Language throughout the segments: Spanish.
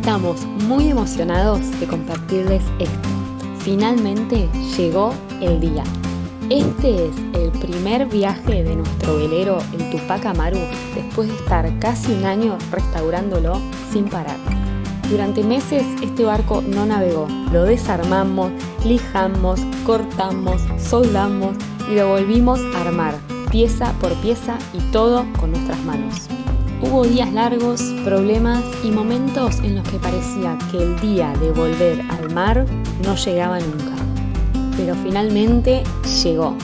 Estamos muy emocionados de compartirles esto. Finalmente llegó el día. Este es el primer viaje de nuestro velero, el Tupac Amaru, después de estar casi un año restaurándolo sin parar. Durante meses este barco no navegó, lo desarmamos, lijamos, cortamos, soldamos y lo volvimos a armar, pieza por pieza y todo con nuestras manos. Hubo días largos, problemas y momentos en los que parecía que el día de volver al mar no llegaba nunca. Pero finalmente llegó.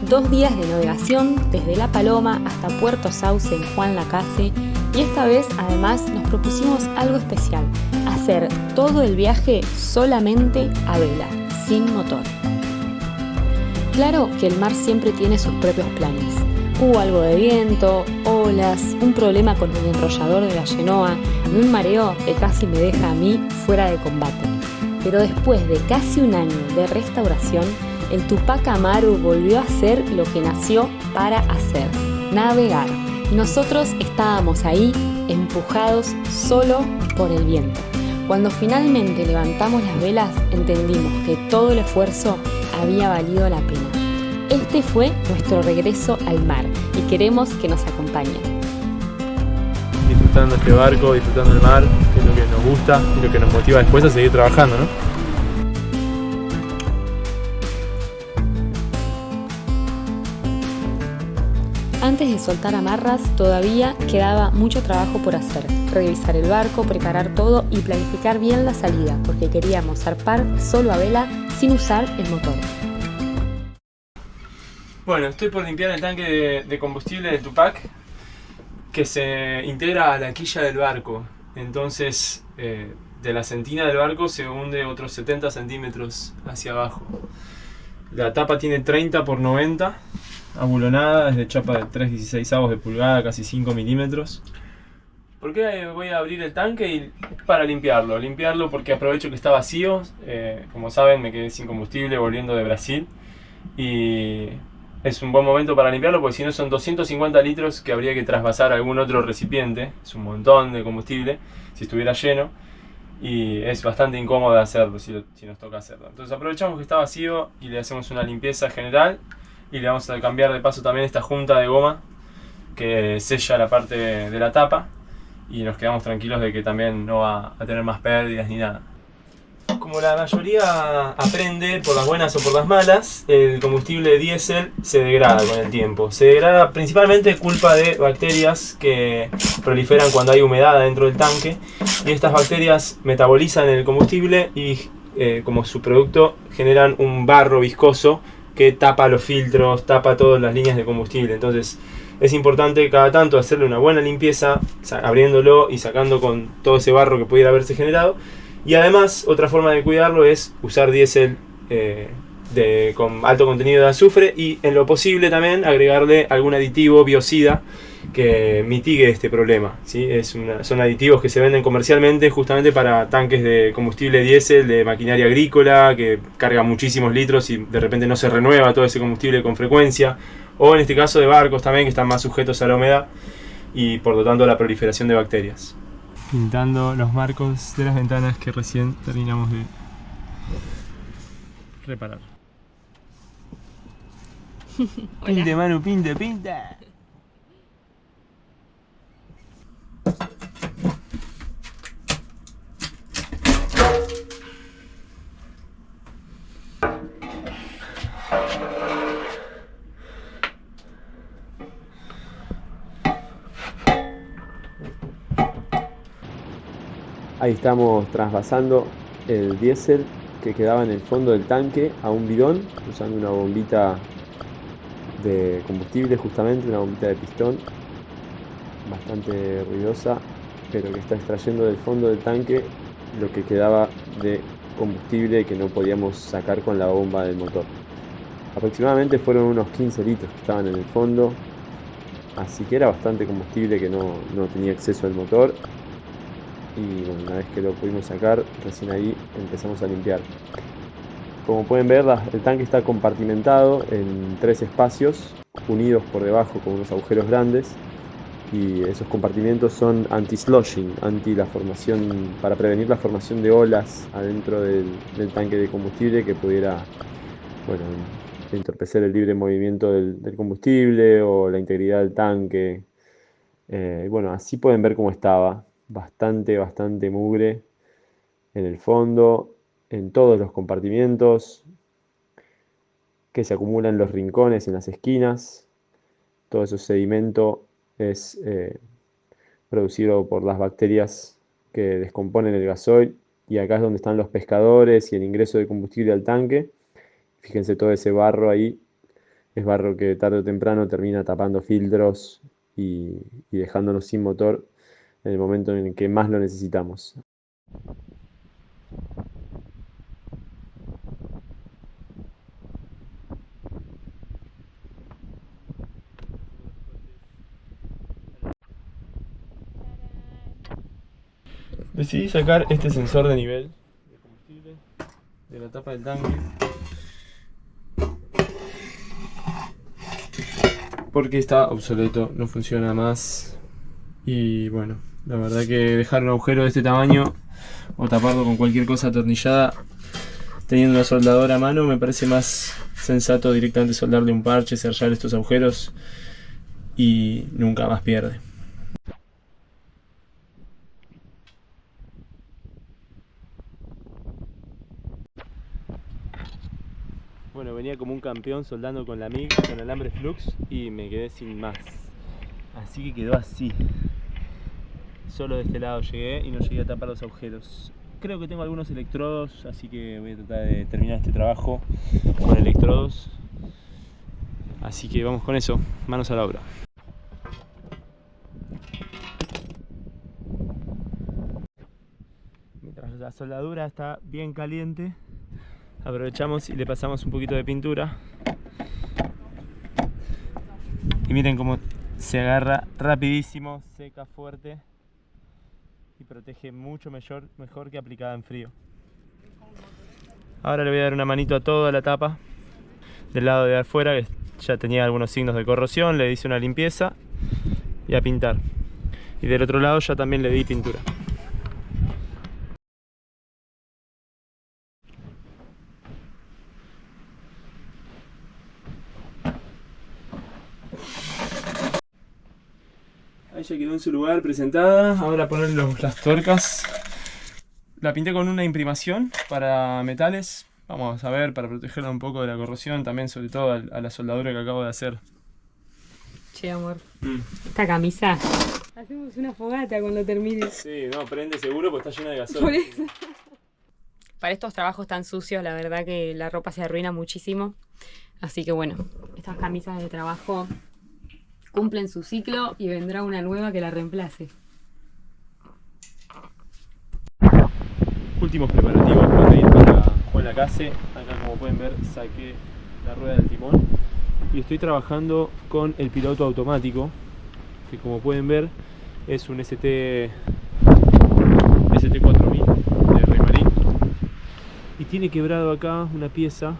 2 días de navegación desde La Paloma hasta Puerto Sauce en Juan Lacase, y esta vez además nos propusimos algo especial: hacer todo el viaje solamente a vela, sin motor. Claro que el mar siempre tiene sus propios planes. Hubo algo de viento, olas, un problema con el enrollador de la Genoa y un mareo que casi me deja a mí fuera de combate. Pero después de casi un año de restauración, el Tupac Amaru volvió a hacer lo que nació para hacer: navegar. Y nosotros estábamos ahí, empujados solo por el viento. Cuando finalmente levantamos las velas, entendimos que todo el esfuerzo había valido la pena. Este fue nuestro regreso al mar y queremos que nos acompañen. Disfrutando este barco, disfrutando el mar, que es lo que nos gusta y lo que nos motiva después a seguir trabajando, ¿no? Antes de soltar amarras, todavía quedaba mucho trabajo por hacer. Revisar el barco, preparar todo y planificar bien la salida, porque queríamos zarpar solo a vela sin usar el motor. Bueno, estoy por limpiar el tanque de combustible del Tupac, que se integra a la quilla del barco. Entonces, de la sentina del barco se hunde otros 70 centímetros hacia abajo. La tapa tiene 30 por 90, abulonada, es de chapa de 3/16 de pulgada, casi 5 milímetros. ¿Por qué voy a abrir el tanque? Para limpiarlo porque aprovecho que está vacío. Como saben, me quedé sin combustible volviendo de Brasil y es un buen momento para limpiarlo, porque si no son 250 litros que habría que trasvasar a algún otro recipiente. Es un montón de combustible si estuviera lleno, y es bastante incómodo de hacerlo si nos toca hacerlo. Entonces aprovechamos que está vacío y le hacemos una limpieza general, y le vamos a cambiar de paso también esta junta de goma que sella la parte de la tapa, y nos quedamos tranquilos de que también no va a tener más pérdidas ni nada. Como la mayoría aprende por las buenas o por las malas, el combustible diésel se degrada con el tiempo. Se degrada principalmente culpa de bacterias que proliferan cuando hay humedad dentro del tanque, y estas bacterias metabolizan el combustible y como su producto generan un barro viscoso que tapa los filtros, tapa todas las líneas de combustible. Entonces es importante cada tanto hacerle una buena limpieza, abriéndolo y sacando con todo ese barro que pudiera haberse generado. Y además, otra forma de cuidarlo es usar diésel con alto contenido de azufre, y en lo posible también agregarle algún aditivo biocida que mitigue este problema, ¿sí? Son aditivos que se venden comercialmente justamente para tanques de combustible diésel de maquinaria agrícola que carga muchísimos litros y de repente no se renueva todo ese combustible con frecuencia, o en este caso de barcos también, que están más sujetos a la humedad y por lo tanto a la proliferación de bacterias. Pintando los marcos de las ventanas que recién terminamos de reparar. Pinte, Manu, pinta. Ahí estamos trasvasando el diésel que quedaba en el fondo del tanque a un bidón, usando una bombita de combustible, justamente una bombita de pistón bastante ruidosa, pero que está extrayendo del fondo del tanque lo que quedaba de combustible que no podíamos sacar con la bomba del motor. Aproximadamente fueron unos 15 litros que estaban en el fondo, así que era bastante combustible que no tenía acceso al motor. Y bueno, una vez que lo pudimos sacar, recién ahí empezamos a limpiar. Como pueden ver, el tanque está compartimentado en 3 espacios, unidos por debajo con unos agujeros grandes, y esos compartimientos son anti-sloshing, para prevenir la formación de olas adentro del tanque de combustible que pudiera, bueno, entorpecer el libre movimiento del combustible o la integridad del tanque. Bueno, así pueden ver cómo estaba, bastante mugre en el fondo, en todos los compartimientos que se acumulan en los rincones, en las esquinas. Todo ese sedimento es producido por las bacterias que descomponen el gasoil, y acá es donde están los pescadores y el ingreso de combustible al tanque. Fíjense todo ese barro ahí, es barro que tarde o temprano termina tapando filtros y dejándonos sin motor en el momento en el que más lo necesitamos. Decidí sacar este sensor de nivel de combustible de la tapa del tanque porque está obsoleto, no funciona más. Y bueno, la verdad que dejar un agujero de este tamaño o taparlo con cualquier cosa atornillada teniendo una soldadora a mano me parece más sensato directamente soldarle un parche, cerrar estos agujeros y nunca más pierde. Bueno, venía como un campeón soldando con la MIG, con alambre flux, y me quedé sin más. Así que quedó así. Solo de este lado llegué y no llegué a tapar los agujeros. Creo que tengo algunos electrodos, así que voy a tratar de terminar este trabajo con electrodos. Así que vamos con eso, manos a la obra. Mientras la soldadura está bien caliente, aprovechamos y le pasamos un poquito de pintura. Y miren cómo se agarra rapidísimo, seca fuerte y protege mucho mejor que aplicada en frío. Ahora le voy a dar una manito a toda la tapa del lado de afuera, que ya tenía algunos signos de corrosión. Le hice una limpieza y a pintar. Y del otro lado ya también le di pintura. Ahí ya quedó en su lugar presentada. Ahora poner las tuercas. La pinté con una imprimación para metales. Vamos a ver, para protegerla un poco de la corrosión. También, sobre todo, a la soldadura que acabo de hacer. Che, amor. Esta camisa. Hacemos una fogata cuando termine. Sí, no, prende seguro porque está llena de gasoil. Por eso. Para estos trabajos tan sucios, la verdad que la ropa se arruina muchísimo. Así que bueno, estas camisas de trabajo cumplen su ciclo y vendrá una nueva que la reemplace. Últimos preparativos para ir para Juan Lacase. Acá, como pueden ver, saqué la rueda del timón y estoy trabajando con el piloto automático, que como pueden ver es un ST4000 de Raymarine, y tiene quebrado acá una pieza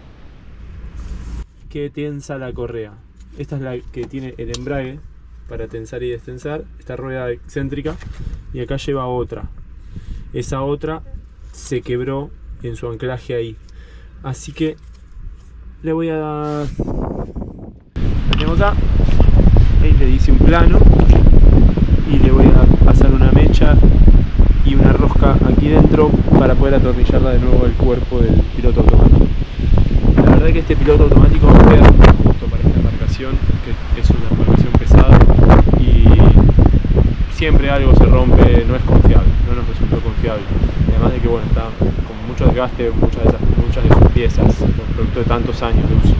que tensa la correa. Esta es la que tiene el embrague para tensar y destensar, esta rueda excéntrica, y acá lleva otra. Esa otra se quebró en su anclaje ahí, así que le voy a dar, la tengo acá, ahí le hice un plano y le voy a pasar una mecha y una rosca aquí dentro para poder atornillarla de nuevo al cuerpo del piloto automático. La verdad que este piloto automático queda justo para esta embarcación, que es una embarcación pesada y siempre algo se rompe, no es confiable, no nos resultó confiable. Además de que bueno, está con mucho desgaste muchas de sus piezas, producto de tantos años de uso.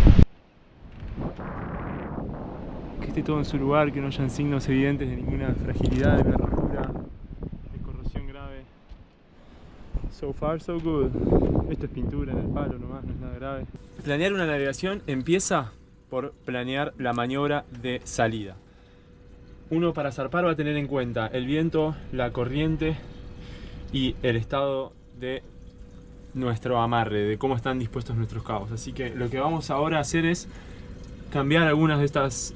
Que esté todo en su lugar, que no hayan signos evidentes de ninguna fragilidad, de una rotura, de corrosión grave. So far so good. Esto es pintura en el palo nomás, no es nada grave. Planear una navegación empieza por planear la maniobra de salida. Uno, para zarpar, va a tener en cuenta el viento, la corriente y el estado de nuestro amarre, de cómo están dispuestos nuestros cabos. Así que lo que vamos ahora a hacer es cambiar algunas de estas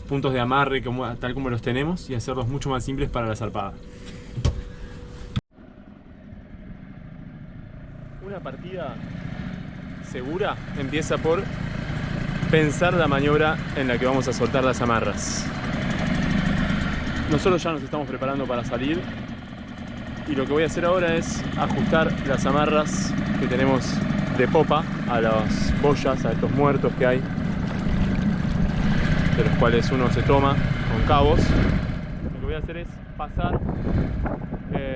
puntos de amarre tal como los tenemos y hacerlos mucho más simples para la zarpada. Una partida segura empieza por pensar la maniobra en la que vamos a soltar las amarras. Nosotros ya nos estamos preparando para salir y lo que voy a hacer ahora es ajustar las amarras que tenemos de popa a las boyas, a estos muertos que hay, de los cuales uno se toma con cabos. Lo que voy a hacer es pasar,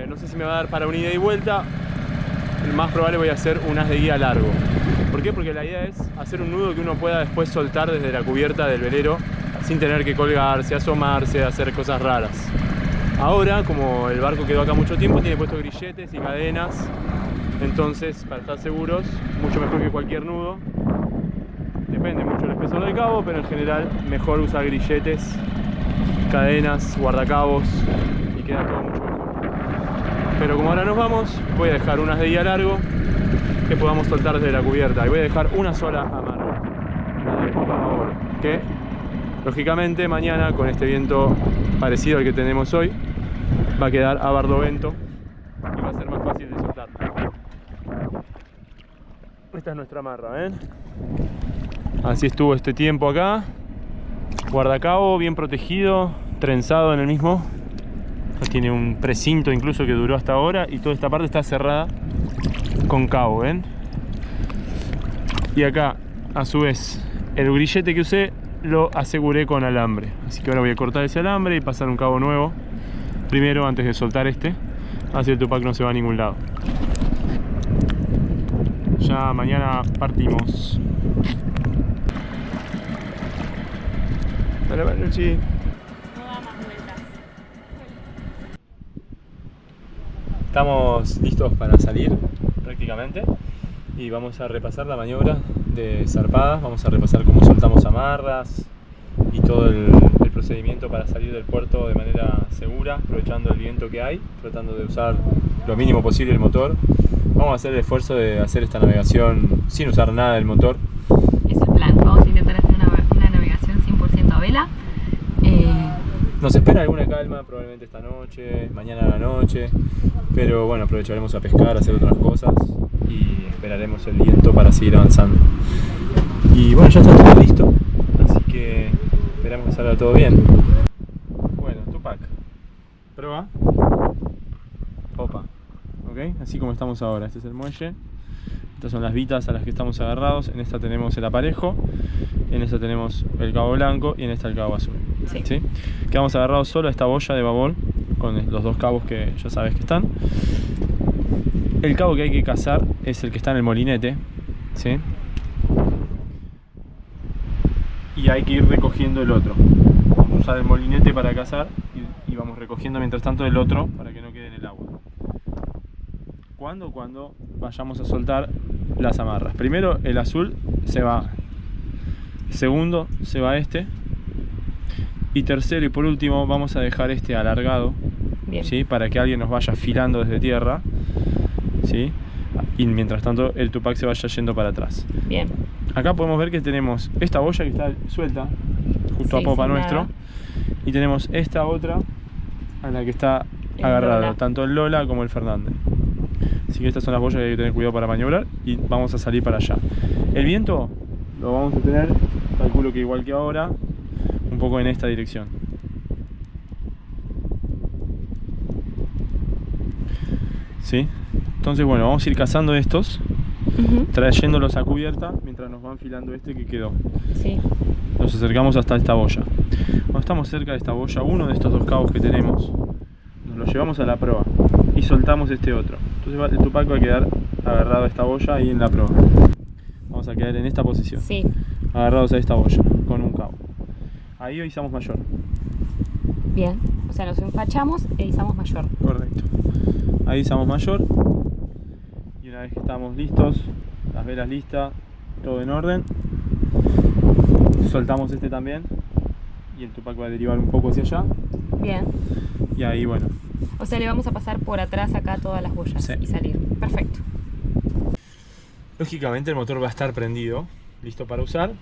no sé si me va a dar para una ida y vuelta, el más probable voy a hacer un haz de guía largo. ¿Por qué? Porque la idea es hacer un nudo que uno pueda después soltar desde la cubierta del velero sin tener que colgarse, asomarse, hacer cosas raras. Ahora, como el barco quedó acá mucho tiempo, tiene puestos grilletes y cadenas, entonces para estar seguros, mucho mejor que cualquier nudo. Depende mucho del espesor del cabo, pero en general mejor usar grilletes, cadenas, guardacabos y queda todo mucho mejor. Pero como ahora nos vamos, voy a dejar un haz de guía largo que podamos soltar desde la cubierta y voy a dejar una sola amarra, la de popa a babor, que lógicamente mañana con este viento parecido al que tenemos hoy va a quedar a barlovento y va a ser más fácil de soltar. Esta es nuestra amarra, ¿ven? Así estuvo este tiempo acá, guardacabo bien protegido, trenzado en el mismo. Tiene un precinto incluso que duró hasta ahora y toda esta parte está cerrada con cabo, ¿ven? Y acá, a su vez, el grillete que usé lo aseguré con alambre. Así que ahora voy a cortar ese alambre y pasar un cabo nuevo primero antes de soltar este, así el Tupac no se va a ningún lado. Ya mañana partimos. Dale, Luchi. Estamos listos para salir prácticamente y vamos a repasar la maniobra de zarpada, vamos a repasar cómo soltamos amarras y todo el procedimiento para salir del puerto de manera segura, aprovechando el viento que hay, tratando de usar lo mínimo posible el motor. Vamos a hacer el esfuerzo de hacer esta navegación sin usar nada del motor. Es el plan, vamos a intentar hacer una navegación 100% a vela. Nos espera alguna calma probablemente esta noche, mañana a la noche, pero bueno, aprovecharemos a pescar, a hacer otras cosas y esperaremos el viento para seguir avanzando. Y bueno, ya está todo listo, así que esperamos que salga todo bien. Bueno, Tupac, prueba, popa, ok, así como estamos ahora. Este es el muelle, estas son las vitas a las que estamos agarrados, en esta tenemos el aparejo, en esta tenemos el cabo blanco y en esta el cabo azul. ¿Sí? Quedamos agarrados solo a esta boya de babor con los dos cabos que ya sabes que están. El cabo que hay que cazar es el que está en el molinete, ¿sí? Y hay que ir recogiendo el otro. Vamos a usar el molinete para cazar y vamos recogiendo mientras tanto el otro para que no quede en el agua. ¿Cuándo? Cuando vayamos a soltar las amarras. Primero el azul se va. Segundo se va este. Y tercero y por último vamos a dejar este alargado, ¿sí? Para que alguien nos vaya afilando desde tierra, ¿sí? Y mientras tanto el Tupac se vaya yendo para atrás. Bien. Acá podemos ver que tenemos esta boya que está suelta justo a popa nuestro, y tenemos esta otra a la que está agarrado tanto el Lola como el Fernández. Así que estas son las boyas que hay que tener cuidado para maniobrar y vamos a salir para allá. El viento lo vamos a tener, calculo que igual que ahora, un poco en esta dirección. ¿Sí? Entonces bueno, vamos a ir cazando estos, trayéndolos a cubierta mientras nos van filando este que quedó. Sí. Nos acercamos hasta esta boya. Cuando estamos cerca de esta boya, uno de estos dos cabos que tenemos, nos lo llevamos a la proa y soltamos este otro. Entonces el Tupac va a quedar agarrado a esta boya y en la proa. Vamos a quedar en esta posición, sí, agarrados a esta boya con un cabo. Ahí izamos mayor. Bien, o sea, nos empachamos e izamos mayor. Correcto. Ahí izamos mayor. Y una vez que estamos listos, las velas listas, todo en orden, soltamos este también. Y el Tupac va a derivar un poco hacia allá. Bien. Y ahí, bueno. O sea, le vamos a pasar por atrás acá todas las boyas, sí, y salir. Perfecto. Lógicamente el motor va a estar prendido, listo para usar.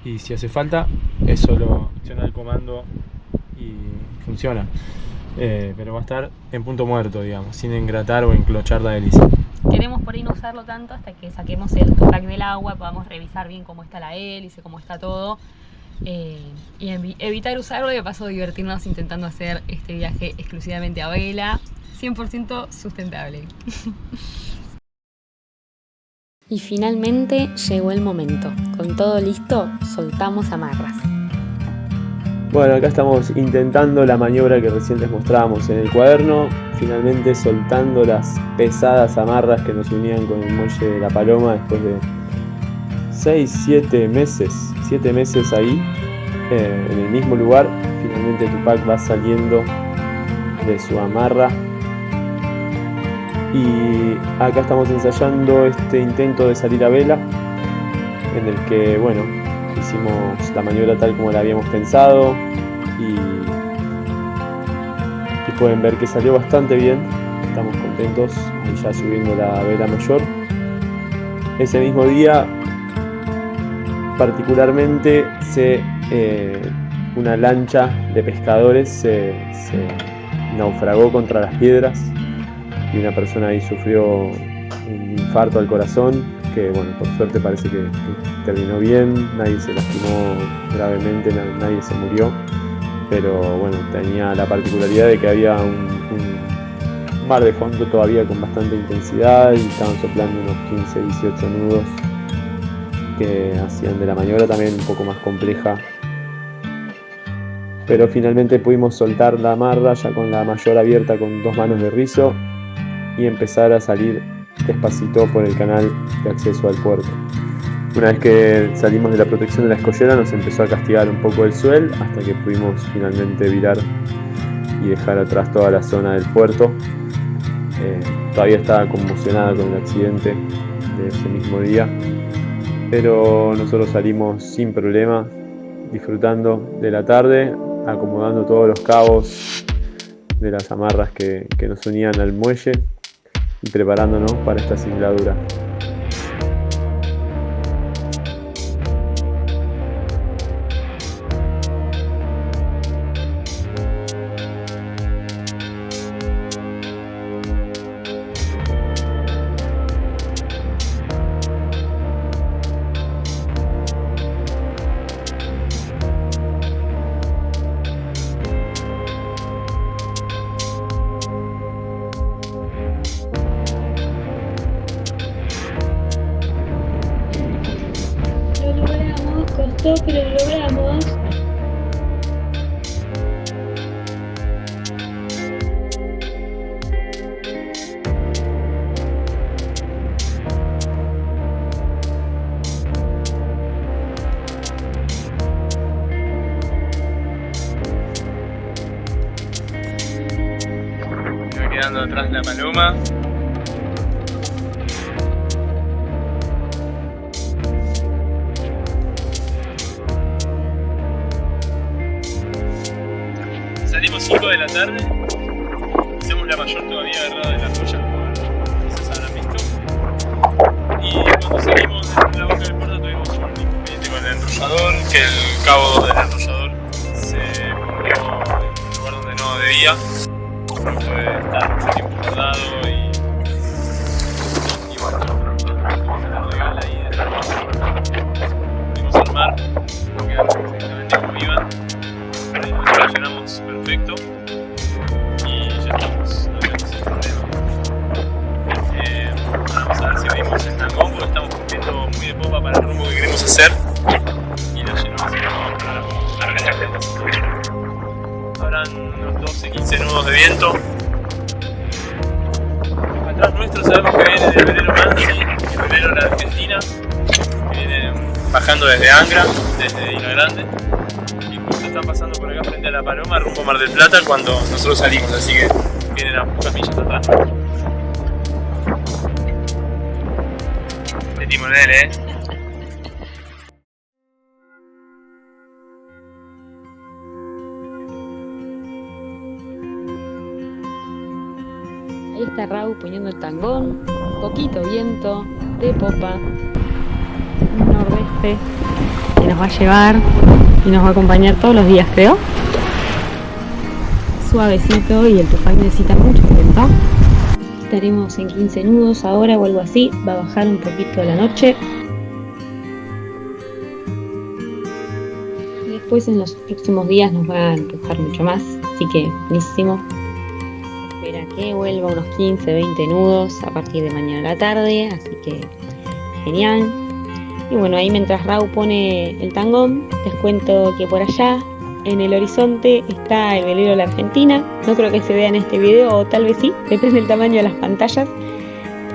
Y si hace falta, es solo accionar el comando y funciona. Pero va a estar en punto muerto, digamos, sin engratar o enclochar la hélice. Queremos por ahí no usarlo tanto hasta que saquemos el Tupac del agua, podamos revisar bien cómo está la hélice, cómo está todo, y evitar usarlo y de paso divertirnos intentando hacer este viaje exclusivamente a vela, 100% sustentable. Y finalmente llegó el momento. Con todo listo, soltamos amarras. Bueno, acá estamos intentando la maniobra que recién les mostrábamos en el cuaderno, finalmente soltando las pesadas amarras que nos unían con el muelle de La Paloma después de 7 meses ahí, en el mismo lugar. Finalmente Tupac va saliendo de su amarra y acá estamos ensayando este intento de salir a vela, en el que, bueno, hicimos la maniobra tal como la habíamos pensado y pueden ver que salió bastante bien. Estamos contentos, ahí ya subiendo la vela mayor. Ese mismo día particularmente una lancha de pescadores se naufragó contra las piedras y una persona ahí sufrió un infarto al corazón, que bueno, por suerte parece que terminó bien, nadie se lastimó gravemente, nadie se murió, pero bueno, tenía la particularidad de que había un mar de fondo todavía con bastante intensidad y estaban soplando unos 15, 18 nudos que hacían de la maniobra también un poco más compleja, pero finalmente pudimos soltar la amarra ya con la mayor abierta con 2 manos de rizo y empezar a salir despacito por el canal de acceso al puerto. Una vez que salimos de la protección de la escollera nos empezó a castigar un poco el suel hasta que pudimos finalmente virar y dejar atrás toda la zona del puerto. Todavía estaba conmocionada con el accidente de ese mismo día, pero nosotros salimos sin problema, disfrutando de la tarde, acomodando todos los cabos de las amarras que nos unían al muelle y preparándonos para esta singladura. Costó, pero lo logramos. Me voy quedando atrás de La Paloma. Salimos 5 de la tarde, hacemos la mayor todavía agarrada de la joya, como quizás habrán visto. Y cuando salimos de la boca del puerto tuvimos un inconveniente con el enrollador, que el cabo del enrollador se movió en un lugar donde no debía. Producto de estar mucho tiempo guardado y bueno, tuvimos que sacar ahí de la pudimos armar, no quedaron perfectamente como iban. Lo solucionamos perfecto y ya estamos, no tenemos ese problema. Vamos a ver si abrimos el tangón porque estamos cumpliendo muy de popa para el rumbo que queremos hacer y la llenamos así para la carga. Habrán unos 12-15 nudos de viento. Atrás nuestro sabemos que viene del velero Mansi, el velero de la Argentina, que viene bajando desde Angra, desde Isla Grande. Están pasando por acá frente a La Paloma, rumbo a Mar del Plata, cuando nosotros salimos, así que vienen a pocas millas atrás. Este timonel, Ahí está Raúl poniendo el tangón, poquito viento, de popa, un nordeste que nos va a llevar y nos va a acompañar todos los días, creo. Suavecito y el Tupac necesita mucho viento. Estaremos en 15 nudos ahora o algo así, va a bajar un poquito la noche. Y después en los próximos días nos va a empujar mucho más, así que buenísimo. Espera que vuelva unos 15-20 nudos a partir de mañana a la tarde, así que genial. Y bueno, ahí mientras Rau pone el tangón, les cuento que por allá en el horizonte está el velero de la Argentina. No creo que se vea en este video, o tal vez sí, depende del tamaño de las pantallas.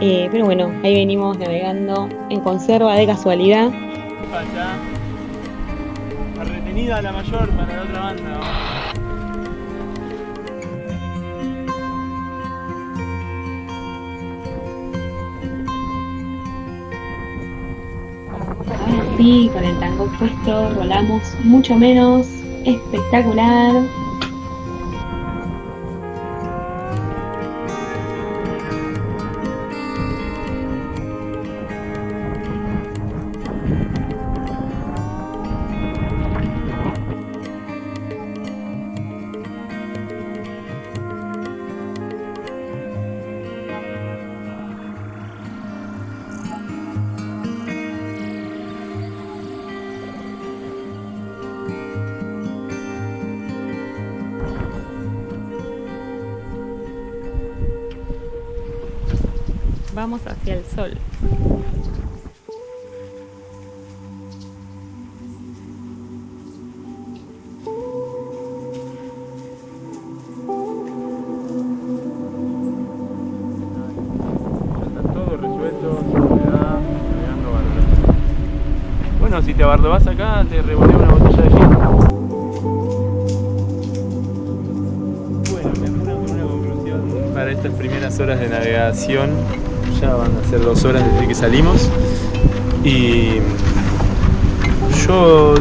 Pero bueno, ahí venimos navegando en conserva de casualidad. Allá, la retenida la mayor para la otra banda. Ahora sí, con el tangón puesto, rolamos mucho menos. Espectacular. Vamos hacia el sol. Está todo resuelto, seguridad, navegando bárbaro. Bueno, si te abardobás acá, te revoleo una botella de gin. Bueno, me apuro con una conclusión para estas primeras horas de navegación. Ya van a ser 2 horas desde que salimos y yo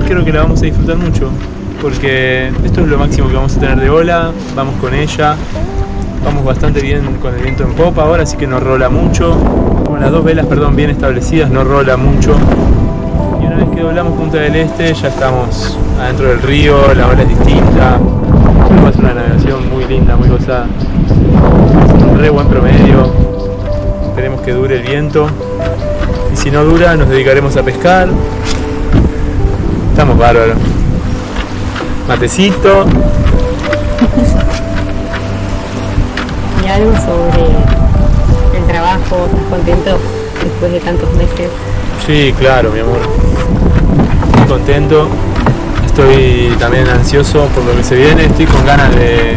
creo que la vamos a disfrutar mucho porque esto es lo máximo que vamos a tener de ola. Vamos con ella, vamos bastante bien con el viento en popa ahora, así que no rola mucho, con las 2 velas, perdón, bien establecidas, no rola mucho, y una vez que doblamos Punta del Este ya estamos adentro del río, la ola es distinta. Va a ser una navegación muy linda, muy gozada, un re buen promedio. Esperemos que dure el viento y si no dura nos dedicaremos a pescar. Estamos bárbaros. Matecito. Y algo sobre el trabajo, ¿estás contento después de tantos meses? Sí, claro, mi amor. Estoy contento. Estoy también ansioso por lo que se viene. Estoy con ganas de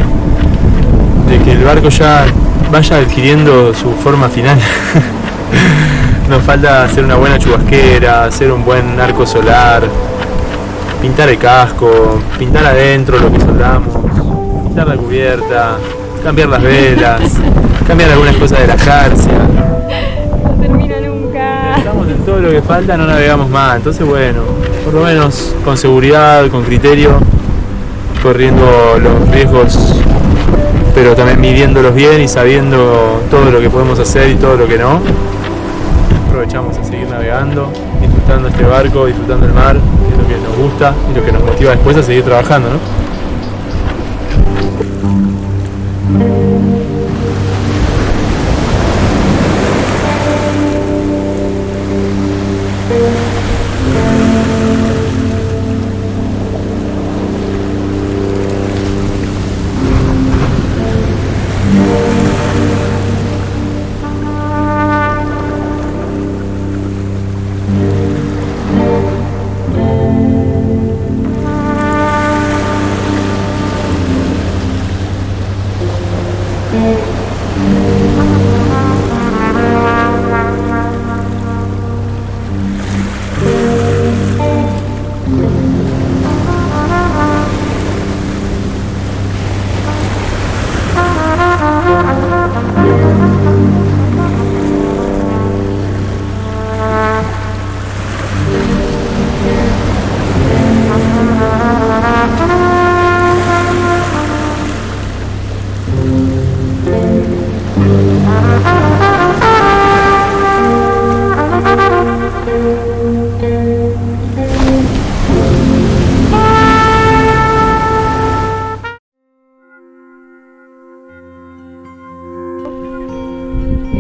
que el barco ya vaya adquiriendo su forma final. Nos falta hacer una buena chubasquera, hacer un buen arco solar, pintar el casco, pintar adentro lo que soldamos, pintar la cubierta, cambiar las velas, cambiar algunas cosas de la jarcia. No termina nunca. Estamos en todo lo que falta, no navegamos más. Entonces bueno, por lo menos con seguridad, con criterio, corriendo los riesgos, pero también midiéndolos bien y sabiendo todo lo que podemos hacer y todo lo que no. Aprovechamos a seguir navegando, disfrutando este barco, disfrutando el mar, que es lo que nos gusta y lo que nos motiva después a seguir trabajando, ¿no?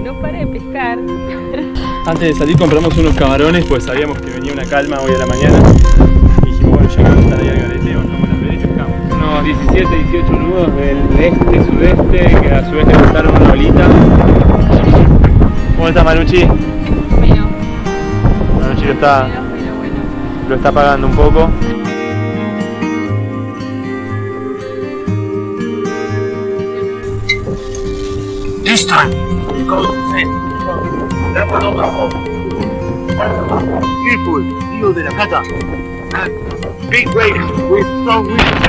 no para de pescar. Antes de salir compramos unos camarones, pues sabíamos que venía una calma hoy a la mañana. Y dijimos, bueno, ya que vamos a estar ahí al garete, bajamos la vela y pescamos. Unos 17, 18 nudos del este, sudeste, que a su vez le gustaron una olita. ¿Cómo estás, Manucci? Bueno, Manucci bueno. lo está pagando un poco. Beautiful, Río de la Plata. Big waves with strong winds.